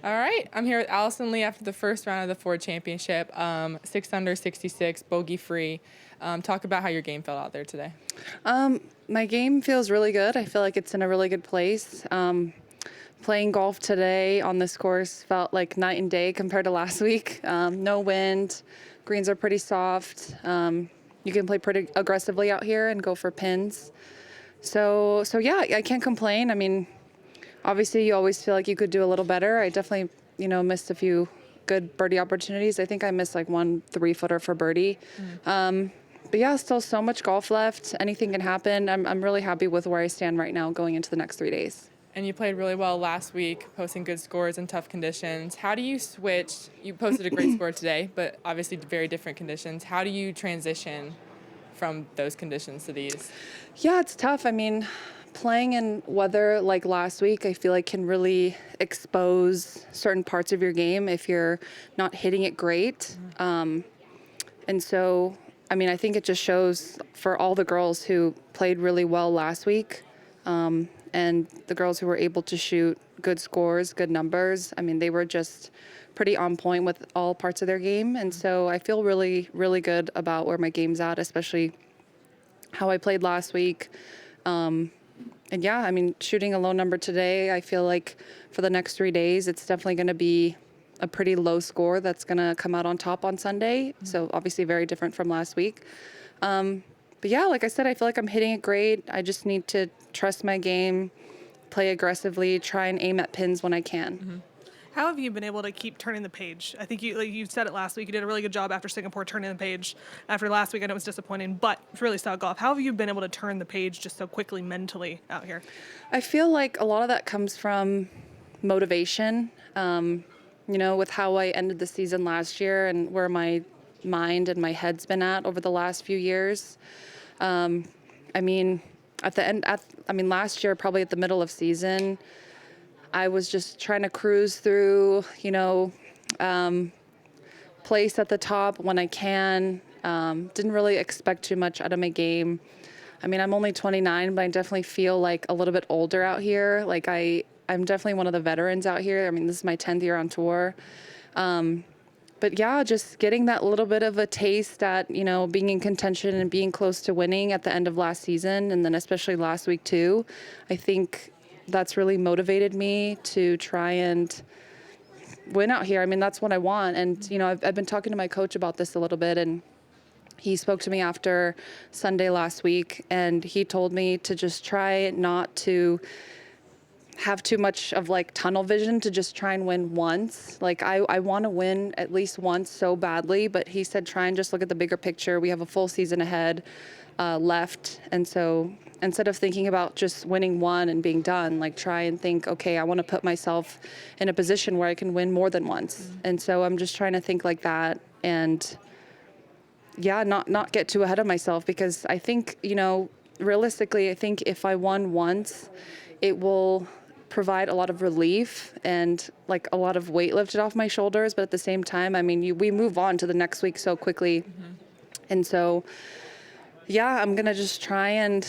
All right, I'm here with Alison Lee after the first round of the Ford Championship. 6 under, 66, bogey free. Talk about how your game felt out there today. My game feels really good. I feel like it's in a really good place. Playing golf today on this course felt like night and day compared to last week. No wind, greens are pretty soft. You can play pretty aggressively out here and go for pins. So yeah, I can't complain. I mean, obviously you always feel like you could do a little better. I definitely, missed a few good birdie opportunities. I think I missed like one 3-footer for birdie. But yeah, still so much golf left. Anything can happen. I'm really happy with where I stand right now going into the next 3 days. And you played really well last week, posting good scores in tough conditions. How do you switch? You posted a great score today, but obviously very different conditions. How do you transition from those conditions to these? Yeah, it's tough. I mean, playing in weather like last week, I feel like can really expose certain parts of your game if you're not hitting it great. And so, I mean, I think it just shows for all the girls who played really well last week, and the girls who were able to shoot good scores, good numbers. I mean, they were just pretty on point with all parts of their game. And so I feel really, really good about where my game's at, especially how I played last week. And yeah, I mean, shooting a low number today, I feel like for the next 3 days, it's definitely going to be a pretty low score that's going to come out on top on Sunday. So obviously very different from last week. But yeah, like I said, I feel like I'm hitting it great. I just need to trust my game, play aggressively, try and aim at pins when I can. How have you been able to keep turning the page? I think you said it last week. You did a really good job after Singapore turning the page. After last week, I know it was disappointing, but it's really solid golf. How have you been able to turn the page just so quickly mentally out here? I feel like a lot of that comes from motivation. With how I ended the season last year and where my mind and my head's been at over the last few years. I mean, last year, probably at the middle of season, I was just trying to cruise through, place at the top when I can. Didn't really expect too much out of my game. I mean, I'm only 29, but I definitely feel like a little bit older out here. Like I'm definitely one of the veterans out here. I mean, this is my 10th year on tour. But yeah, just getting that little bit of a taste at, being in contention and being close to winning at the end of last season, and then especially last week too. I think that's really motivated me to try and win out here. I mean, that's what I want. And, I've been talking to my coach about this a little bit, and he spoke to me after Sunday last week, and he told me to just try not to have too much of like tunnel vision, to just try and win once. Like I want to win at least once so badly, but he said try and just look at the bigger picture. We have a full season ahead left, and so instead of thinking about just winning one and being done, like try and think, okay, I want to put myself in a position where I can win more than once. And so I'm just trying to think like that, and yeah, not get too ahead of myself, because I think, realistically, I think if I won once, it will provide a lot of relief and like a lot of weight lifted off my shoulders. But at the same time, I mean, we move on to the next week so quickly. And so, yeah, I'm going to just try and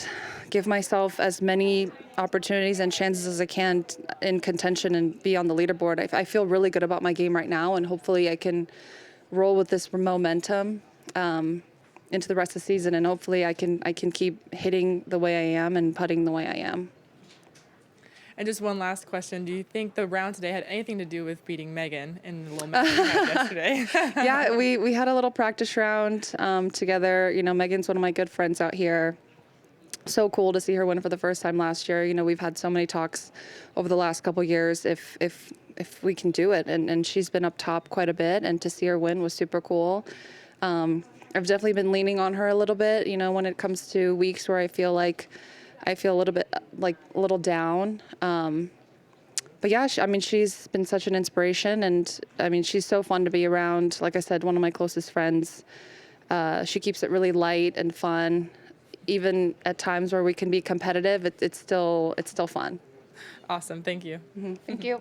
give myself as many opportunities and chances as I can in contention and be on the leaderboard. I feel really good about my game right now, and hopefully I can roll with this momentum into the rest of the season, and hopefully I can keep hitting the way I am and putting the way I am. And just one last question. Do you think the round today had anything to do with beating Megan in the little match we had yesterday? Yeah, we had a little practice round together. Megan's one of my good friends out here. So cool to see her win for the first time last year. We've had so many talks over the last couple years if we can do it. And she's been up top quite a bit, and to see her win was super cool. I've definitely been leaning on her a little bit, when it comes to weeks where I feel a little bit a little down. But yeah, she's been such an inspiration, and I mean, she's so fun to be around. Like I said, one of my closest friends. She keeps it really light and fun. Even at times where we can be competitive, it's still fun. Awesome. Thank you. Thank you.